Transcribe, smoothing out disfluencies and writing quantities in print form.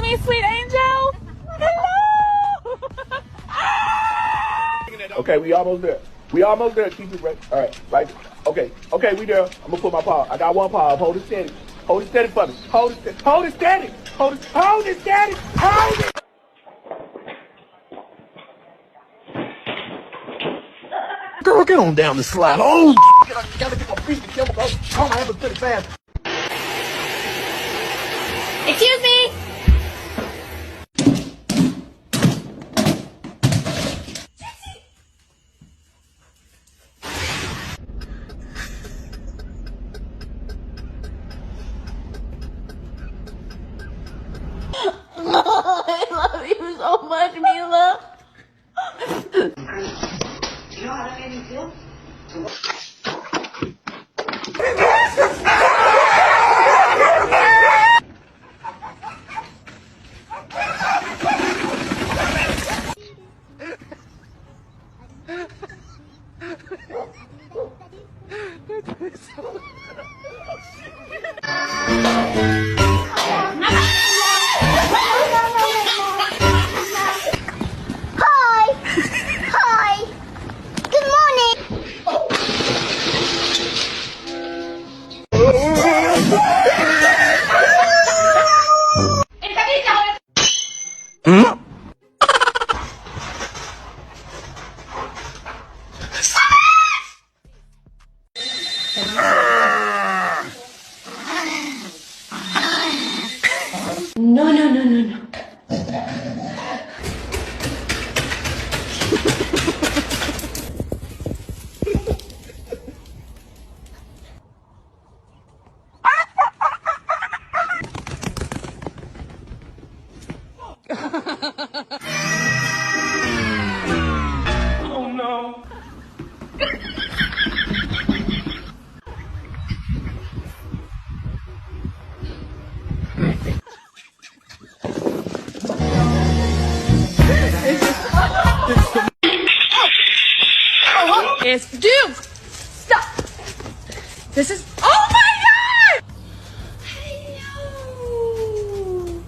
me, sweet angel. Hello. Okay, we almost there. We almost there. Keep it right. All right, right. Okay, okay, we there. I'm gonna put my paw. I got one paw. Hold it steady. Hold it steady for me. Hold it steady. Hold it steady. Hold it steady. Hold it. Girl, get on down the slide. Oh, gotta get my feet together, bro. Oh, I have a pretty fast. Excuse me. I love you so much, Mila. You know how that made me feel? No, no, no, no, no. Oh no. It's Duke. Stop. This is. Oh my God! Hello.